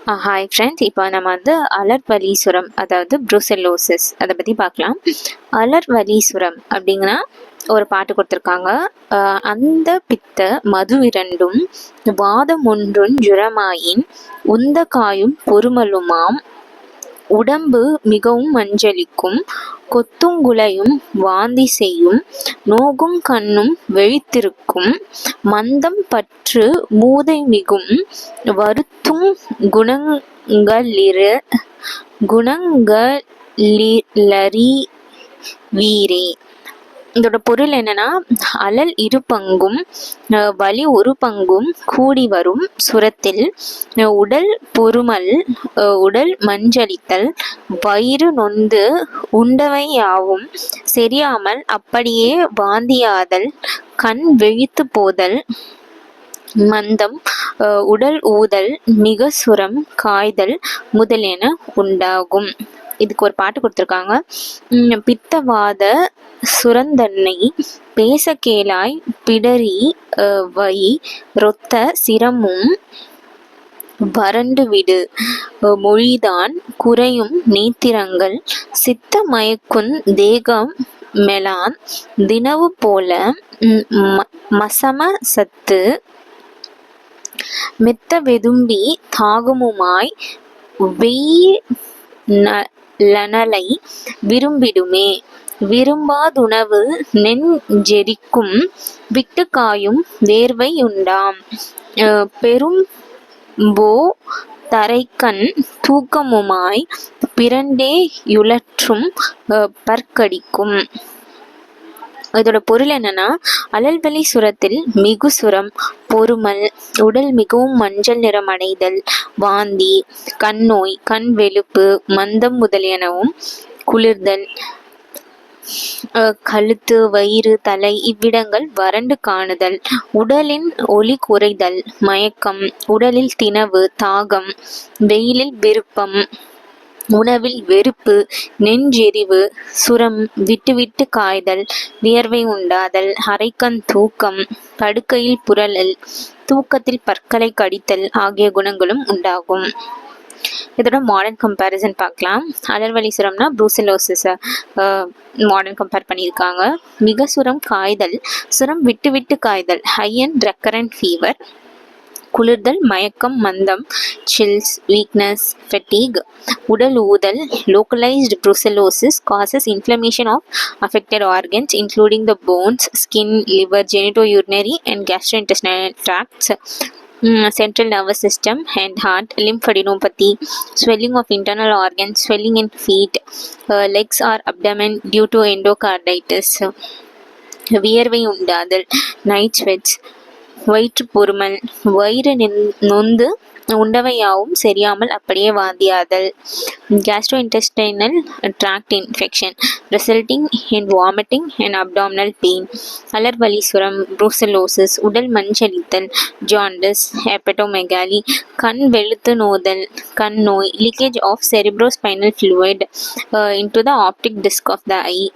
Hi friends, இப்போ நம்ம வந்து அலர்வலீஸ்வரம் அதாவது ப்ரூசெல்லோசிஸ் அதை பற்றி பார்க்கலாம். அலர்வலீஸ்வரம் அப்படிங்கன்னா ஒரு பாட்டு கொடுத்துருக்காங்க. அந்த பித்த மது இரண்டும் வாதம் ஒன்றும் ஜுரமாயின் உந்த காயும் பொறுமலுமாம் உடம்பு மிகவும் மஞ்சளிக்கும் கொத்துங்குலையும் வாந்தி செய்யும் நோகும் கண்ணும் வெழித்திருக்கும் மந்தம் பற்று மூதை மிகும் வருத்தும் குணங்களறி வீரே. இதோட பொருள் என்னன்னா, அலல் இரு பங்கும் வலி ஒரு பங்கும் கூடி வரும் சுரத்தில் உடல் பொறுமல் உடல் மஞ்சளித்தல் வயிறு நொந்து உண்டவை யாவும் சரியாமல் அப்படியே வாந்தியாதல் கண் வெழித்து போதல் மந்தம் உடல் ஊதல் மிக சுரம் காய்தல் முதலென உண்டாகும். இதுக்கு ஒரு பாட்டு கொடுத்துருக்காங்க. பித்தவாத சுரந்தன்னை பேச கேளாய் பிடரி வை ரொத்த சிரமும் வறண்டு விடு மொழிதான் குறையும் நேத்திரங்கள் சித்த மயக்குந் தேகம் மெலான் தினவு போல மசம சத்து மெத்த வெதும்பி தாகமுமாய் வெய்யலனலை விரும்பிடுமே விரும்பாதுணவு நெஞ்செரிக்கும் விட்டு காயும் வேர்வை உண்டாம் பெரும்போ தரைக்கண் தூக்கமுமாய் பிறண்டே யுழற்றும் பற்கடிக்கும். இதோட பொருள் என்னன்னா, அலல்வலி சுரத்தில் மிகு சுரம், பொறுமல், உடல் மிகவும் மஞ்சள் நிறம் அடைதல், வாந்தி, கண் நோய், கண் வெளுப்பு, மந்தம் முதலியனவும், குளிர்தல், கழுத்து, வயிறு, தலை இவ்விடங்கள் வறண்டு காணுதல், உடலின் ஒளி குறைதல், மயக்கம், உடலில் திணவு, தாகம், வெயிலில் விருப்பம், உணவில் வெறுப்பு, நெஞ்செரிவு, சுரம், விட்டு விட்டு காய்தல், வியர்வை உண்டாதல், அரைக்கண் தூக்கம், படுக்கையில் புரளல், தூக்கத்தில் பற்களை கடித்தல் ஆகிய குணங்களும் உண்டாகும். இதோட மாடர்ன் கம்பேரிசன் பார்க்கலாம். அலர்வலி சுரம்னா ப்ரூசெல்லோசிஸை மாடர்ன் கம்பேர் பண்ணியிருக்காங்க. மிக சுரம் காய்தல், சுரம் விட்டு விட்டு காய்தல், ஹை அண்ட் ரெக்கரண்ட் ஃபீவர், குளிர்தல், மயக்கம், மந்தம், சில்ஸ், வீக்னஸ், ஃபெட்டிக், உடல் ஊதல். Localized brucellosis causes inflammation of affected organs including the bones, skin, liver, genitourinary and gastrointestinal tracts, central nervous system and heart, lymphadenopathy, swelling of internal organs, swelling in feet, legs or abdomen due to endocarditis, வியர்வை உண்டாதல், night sweats, வயிற்று பொறுமல், வயிறு நொந்து உண்டவையாவும் சரியாமல் அப்படியே வாந்தியாதல், gastrointestinal tract infection resulting in vomiting and abdominal pain, அலர்வலீஸ்வரம், ப்ரூசெல்லோசிஸ், உடல் மஞ்சளித்தல், jaundice, ஹெப்படோமெகாலி, கண் வெளுத்து நோதல், கண் நோய், leakage of cerebrospinal fluid into the optic disc of the eye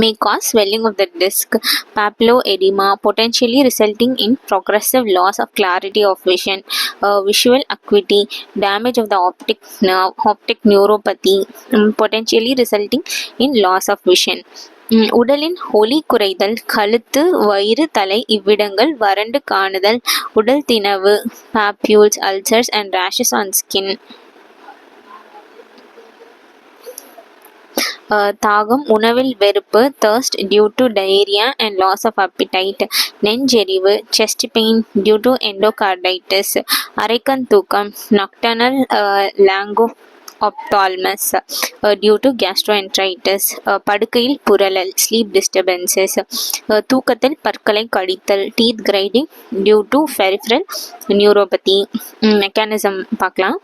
may cause swelling of the disc, papilloedema, potentially resulting in progressive loss of clarity of vision, visual acuity, damage of the optic nerve, optic neuropathy, potentially resulting in loss of vision. உடலின் ஒளி குறைதல், கழுத்து, வயிறு, தலை இவ்விடங்கள் வறண்டு காணுதல், உடல் திணவு, papules, ulcers and rashes on skin. தாகம், உணவில் வெறுப்பு, thirst due to diarrhea and loss of appetite, நெஞ்செரிவு, chest pain due to endocarditis, அரைக்கண் தூக்கம், nocturnal laryngophthalmos due to gastroenteritis, படுக்கையில் புரளல், sleep disturbances, தூக்கத்தில் பற்களை கடித்தல், teeth grinding due to peripheral neuropathy. Mechanism பார்க்கலாம்.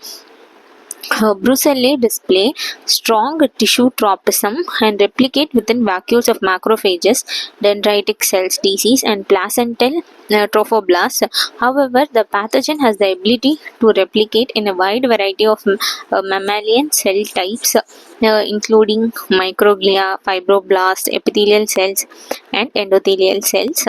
Brucellosis display strong tissue tropism and replicate within vacuoles of macrophages, dendritic cells, disease, and placental trophoblasts. However, the pathogen has the ability to replicate in a wide variety of mammalian cell types, including microglia, fibroblasts, epithelial cells, and endothelial cells.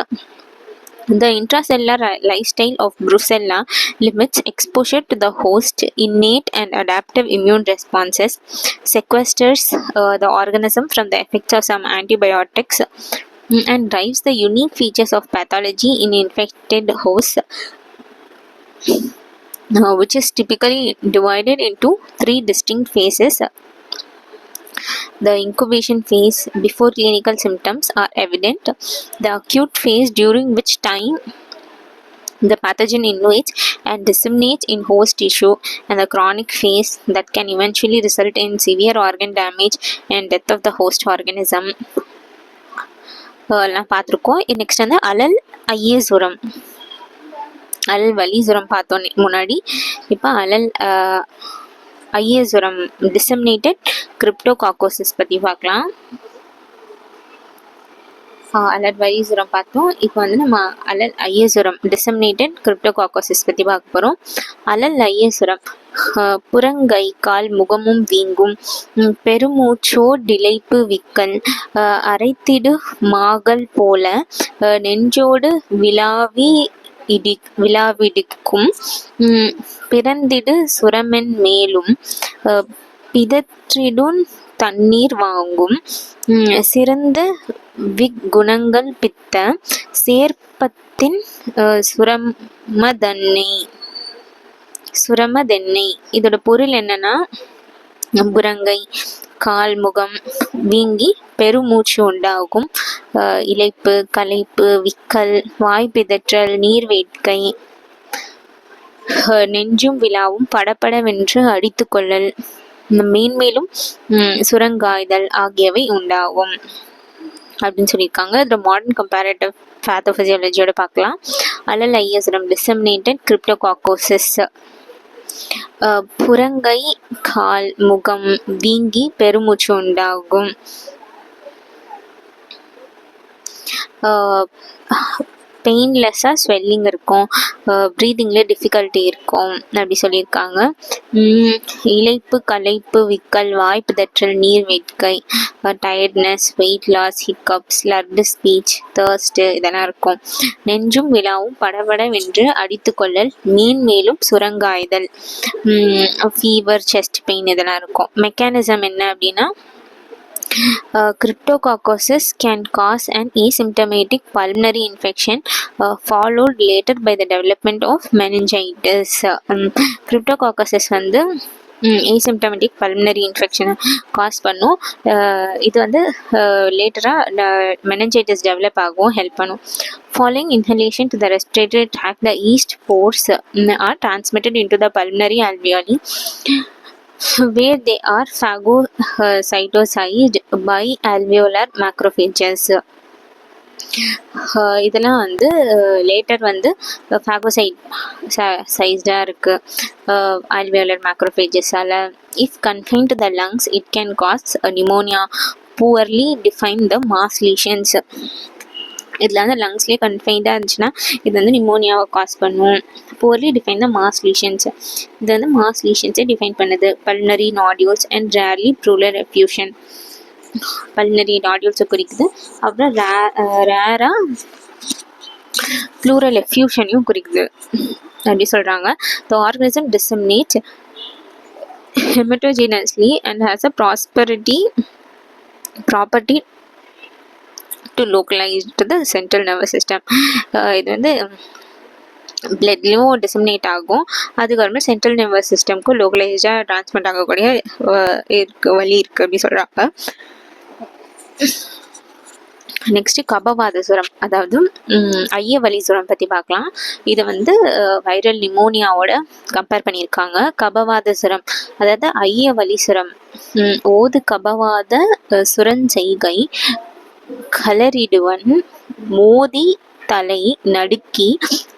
The intracellular lifestyle of Brucella limits exposure to the host innate and adaptive immune responses, sequesters the organism from the effects of some antibiotics, and drives the unique features of pathology in infected hosts, which is typically divided into 3 distinct phases. The incubation phase, before clinical symptoms are evident, the acute phase, during which time the pathogen invades and disseminates in host tissue, and the chronic phase that can eventually result in severe organ damage and death of the host organism. எல்லாம் பார்த்துருக்கோம். Next வந்து அலல் ஐய சுரம், அலல் வலி சுரம் பார்த்தோம் முன்னாடி. இப்போ அலல் ஐய சுரம் டிசெமினேட்டட் கிரிப்டோகாக்கோசிஸ் பற்றி பார்க்கலாம். அலல் வலி சுரம் பார்த்தோம். இப்போ வந்து நம்ம அலல் ஐய சுரம் டிசெமினேட்டட் கிரிப்டோகாக்கோசிஸ் பற்றி பார்க்க போகிறோம். அலல் ஐய சுரம் புறங்கை கால் முகமும் வீங்கும், பெருமூச்சோடிழைப்பு விக்கல், அரைத்திடு மாகல் போல நெஞ்சோடு விழாவிடிக்கும், பிறந்திடு சுரமென் மேலும் பிதற்றிடுன் தண்ணீர் வாங்கும், சிறந்த விக்குணங்கள் பித்த சேர்ப்பத்தின் சுரமதென்னை. இதோட பொருள் என்னன்னா, புறங்கை கால் முகம் வீங்கி பெருமூச்சு உண்டாகும், இளைப்பு களைப்பு விக்கல் வாய்ப்பிதற்றல் நீர்வேட்கை, நெஞ்சும் விழாவும் படபடவென்று அடித்து கொள்ளல், மேன்மேலும் சுரங்காய்தல் ஆகியவை உண்டாகும் அப்படின்னு சொல்லியிருக்காங்க. இதில் மாடர்ன் கம்பேரேட்டிவ் பேத்தோபிசியாலஜியோட பார்க்கலாம். அலல் ஐய சுரம் டிசெமினேட்டட் கிரிப்டோகாக்கோசிஸ், புறங்கை கால் முகம் வீங்கி பெருமூச்சு உண்டாகும், பெயின்லெஸ்ஸாக ஸ்வெல்லிங் இருக்கும், ப்ரீதிங்கில் டிஃபிகல்ட்டி இருக்கும் அப்படி சொல்லியிருக்காங்க. இளைப்பு களைப்பு விக்கல் வாய்ப்பிதற்றல் நீர் வேட்கை, tiredness weight loss hiccups slurred speech thirst இதெல்லாம் இருக்கும். நெஞ்சும் விழாவும் படபடவென்று அடித்து கொள்ளல், மேன்மேலும் சுரங்காய்தல், ஃபீவர் செஸ்ட் பெயின் இதெல்லாம் இருக்கும். மெக்கானிசம் என்ன அப்படின்னா, cryptococcosis can cause an asymptomatic pulmonary infection followed later by the development of meningitis. cryptococcosis வந்து asymptomatic pulmonary infection காஸ் பண்ணும். இது வந்து லேட்டராக meningitis டெவலப் ஆகும் ஹெல்ப் பண்ணும். Following inhalation to the respiratory tract, the yeast spores are transmitted into the pulmonary alveoli, where they are phagocytosized by alveolar macrophages. இதெல்லாம் வந்து later வந்து ஃபேகோசைட்ஸாக இருக்குது alveolar macrophagesஆல். If confined to the lungs, it can cause pneumonia. Poorly define the mass lesions. இதில் வந்து லங்ஸ்லேயே கன்ஃபைண்டாக இருந்துச்சுன்னா இது வந்து நிமோனியாவை காஸ் பண்ணும். Poorly define the mass lesions, இது வந்து மாஸ் லீஷன்ஸை டிஃபைன் பண்ணுது. Pulmonary nodules and rarely pleural effusion, pulmonary நாடியூல்ஸை குறிக்குது. அப்புறம் ரேராக ப்ளூரல் எஃப்யூஷனையும் குறிக்குது அப்படி சொல்கிறாங்க. The organism disseminates hematogenously and has a property to localize to the central nervous system. இது வந்து பிளட்லேயும் டிசமினேட் ஆகும், அதுக்கப்புறமா சென்ட்ரல் நர்வஸ் சிஸ்டம்க்கு லோக்கலைஸ்டாக ட்ரான்ஸ்மிட் ஆகக்கூடிய வழி இருக்குது அப்படி சொல்கிறாங்க. நெக்ஸ்ட்டு கபவாத சுரம், அதாவது ஐய வலி சுரம் பற்றி பார்க்கலாம். இதை வந்து வைரல் நிமோனியாவோட கம்பேர் பண்ணியிருக்காங்க. கபவாத சுரம் அதாவது ஐய வலி சுரம், ஓது கபவாத சுரஞ்செய்கை கலரிடுவன் மோதி தலை நடுக்கி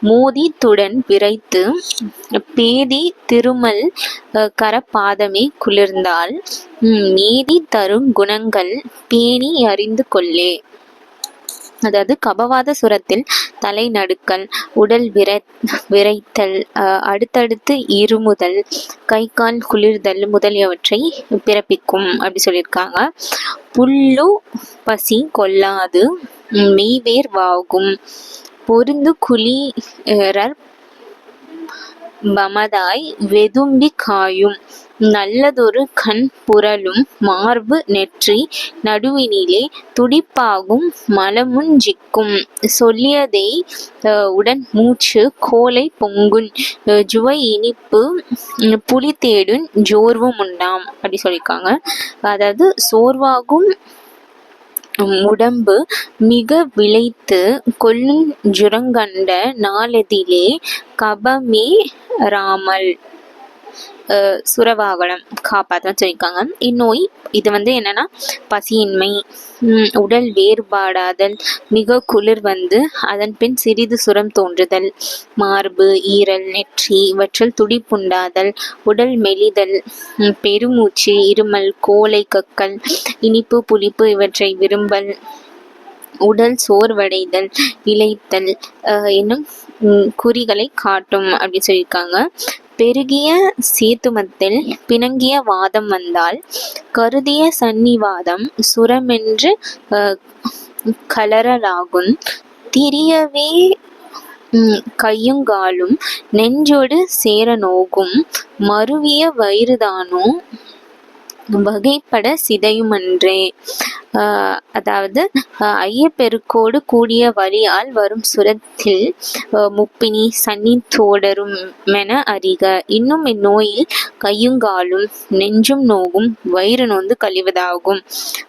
மோதி துடன் விரைத்து பேதி திருமல் கரப்பாதமே குளிர்ந்தால் மேதி தரும் குணங்கள் பேணி அறிந்து கொள்ளே. அதாவது கபவாத சுரத்தில் தலை நடுக்கல், உடல் விரைத்தல், அடுத்தடுத்து இருமுதல், கை கால் குளிர்தல் முதலியவற்றை பிறப்பிக்கும் அப்படி சொல்லியிருக்காங்க. புல்லு பசி கொள்ளாது மெய்வேர் வாகும், பொருந்து குளிரற் பமதாய் வெதும்பி காயும் நல்லதொரு கண் புரளும் மார்பு நெற்றி நடுவினிலே துடிப்பாகும் மலமுஞ் சிக்கும் சொல்லியதெய் உடன் மூச்சு கோலை பொங்குஞ் ஜுவை இனிப்பு புலி தேடுஞ் ஜோர்வும் உண்டாம் அப்படி சொல்லியிருக்காங்க. அதாவது சோர்வாகும் உடம்பு மிக விளைத்து கொல்லுஞ் ஜுரங்கண்ட நாளதிலே கபமே ராமல் சுரவாகனம் காப்பாற்றன்னு சொல்லியிருக்காங்க. இந்நோய் இது என்னன்னா பசியின்மை, உடல் வேறுபாடாதல், மிக குளிர் அதன் பின் சிறிது சுரம் தோன்றுதல், மார்பு ஈரல் நெற்றி இவற்றில் துடிப்புண்டாதல், உடல் மெலிதல், பெருமூச்சு, இருமல், கோலை கக்கல், இனிப்பு புளிப்பு இவற்றை விரும்பல், உடல் சோர்வடைதல், இளைத்தல் என்னும் குறிகளை காட்டும் அப்படி சொல்லியிருக்காங்க. பெருகிய சேத்துமத்தில் பிணங்கிய வாதம் வந்தால் கருதிய சன்னிவாதம் சுரமென்று கலறலாகுன் திரியவே கையுங்காலும் நெஞ்சொடு சேர நோகும் மருவிய வயிறுதானோ வகைப்பட சிதையுமன்றே. அதாவது ஐயப்பெருக்கோடு கூடிய வலியால் வரும் சுரத்தில் முப்பினி சன்னி தோடருமென அறிக. இன்னும் இந்நோயில் கையுங்காலும் நெஞ்சும் நோகும் வயிறு நோந்து கழிவதாகும்.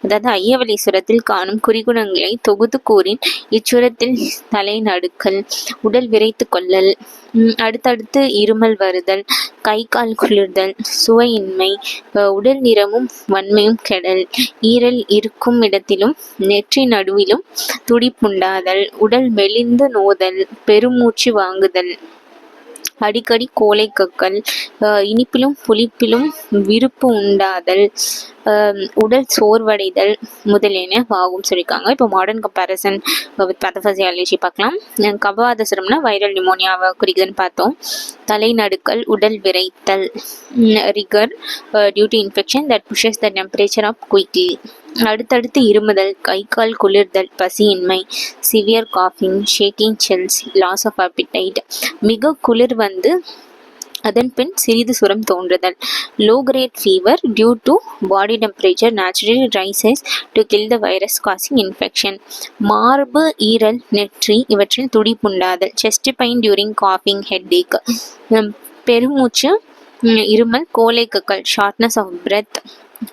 அதாவது ஐயவலி சுரத்தில் காணும் குறிகுணங்களை தொகுத்து கூறின் இச்சுரத்தில் தலை நடுக்கல், உடல் விரைத்து கொள்ளல், அடுத்தடுத்து இருமல் வருதல், கை கால் குளிர்தல், சுவையின்மை, உடல் நிறமும் வன்மையும் கெடல், ஈரல் இருக்கும் இடத்திலும் நெற்றி நடுவிலும் துடிப்புண்டாதல், உடல் மெலிந்து நோதல், பெருமூச்சு வாங்குதல், அடிக்கடி கோலை கக்கல், இனிப்பிலும் புளிப்பிலும் விருப்பு உண்டாதல், உடல் சோர்வடைதல் முதலியன ஆகும் சொல்லியிருக்காங்க. இப்போ மாடர்ன் கம்பேரிசன் வித் பேத்தோபிசியாலஜி பார்க்கலாம். கபவாத சுரம்னா வைரல் நிமோனியாவை குறிக்குதுன்னு பார்த்தோம். தலை நடுக்கல், உடல் விரைத்தல், rigor due to infection that pushes the temperature up quickly, அடுத்தடுத்து இருமுதல், கை கால் குளிர்தல், பசியின்மை, சிவியர் காஃபிங், shaking chills, loss of appetite, மிக குளிர் அதன் பின் சிறிது சுரம் தோன்றுதல், low grade fever due to body temperature naturally rises to kill the virus causing infection, மார்பு ஈரல் நெற்றி இவற்றில் துடிப்புண்டாதல், செஸ்ட் பெயின் டியூரிங் காஃபிங், ஹெட்டேக், பெருமூச்சு இருமல், கோலை கக்கல், shortness of breath,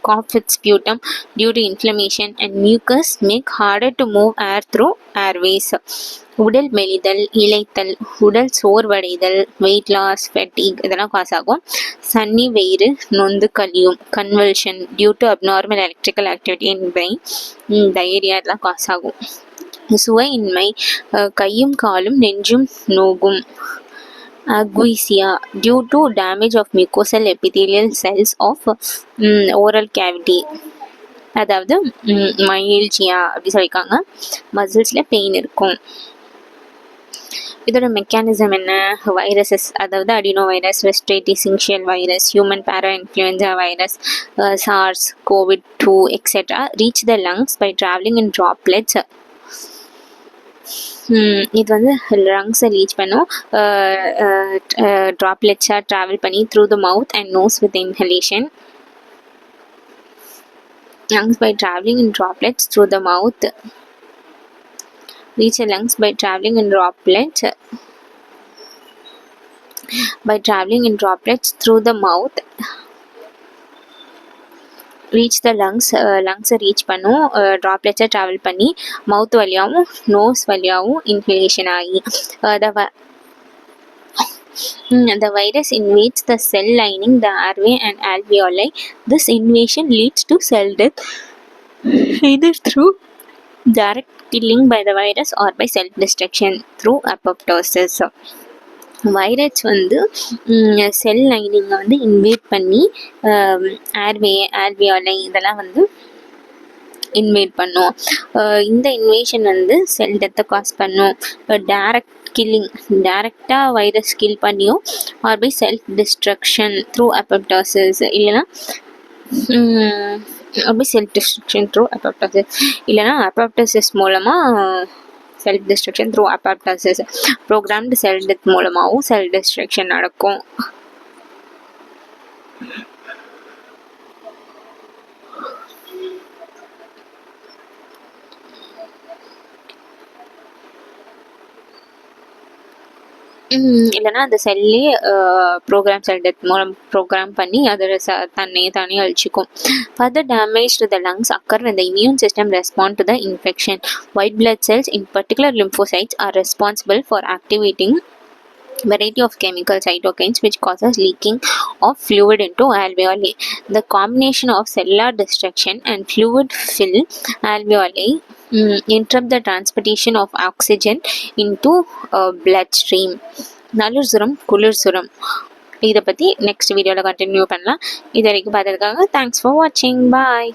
cough with sputum due to inflammation and mucus make harder to move air through airways, உடல் மெலிதல், இளைத்தல், உடல் சோர்வடைதல், வெயிட் லாஸ், ஃபெட்டிக் இதெல்லாம் காஸ் ஆகும். சன்னி வயிறு நொந்து கழியும், convulsion due to abnormal electrical activity in brain, diarrhea இதெல்லாம் காஸ் ஆகும். சுவையின்மை, கையும் காலும் நெஞ்சும் நோகும். Aguisia due to damage of mucosal epithelial cells of oral cavity, அதாவது மைல்ஜியா அப்படி சொல்லியிருக்காங்க. மசில்ஸில் பெயின் இருக்கும். இதோட மெக்கானிசம் என்ன? வைரஸஸ், அதாவது adeno virus, respiratory syncytial virus, human para influenza virus, SARS, COVID-2 etcetera reach the lungs by travelling in droplets. இது லங்ஸை reach பண்ணும், ட்ராப்லெட்ஸாக ட்ராவல் பண்ணி through the mouth and nose with inhalation. lungs by traveling in droplets through the mouth, reach the lungs by traveling in droplets through the mouth, reach the lungs reach பண்ணும், ட்ராப்லெட்ஸை travel பண்ணி மவுத் வழியாகவும் nose வழியாகவும் inhalation ஆகி the virus invades the cell lining, the airway and alveoli. This invasion leads to cell death either through direct killing by the virus or by self destruction through apoptosis. Virus cell லைனிங்கை invade பண்ணி airway ஆல்வியோலை இதெல்லாம் invade பண்ணும். இந்த invasion cell டெத்தை cause பண்ணும். டைரக்டாக virus kill பண்ணியும் or by self destruction through apoptosis, இல்லைன்னா அப்போப்டோசிஸ் இல்லைன்னா அப்போப்டோசிஸ் மூலமாக self destruction through apoptosis. Programmed cell death மூலமாகவும் செல் டிஸ்ட்ரக்ஷன் நடக்கும். இல்லைன்னா அந்த செல்லே செல் டெத் மூலம் ப்ரோக்ராம் பண்ணி அதில் தானே அழிச்சிக்கும். Further damage to the lungs occur when the immune system respond to the infection. White blood cells, in particular lymphocytes, are responsible for activating variety of chemical cytokines which causes leaking of fluid into alveoli. The combination of cellular destruction and fluid fill alveoli interrupt the transportation of oxygen into bloodstream. நலுசுரம் குளிர்சுரம் இதை பற்றி next வீடியோவில் continue பண்ணலாம். இது வரைக்கும் பார்த்ததுக்காக thanks for வாட்சிங். பாய்.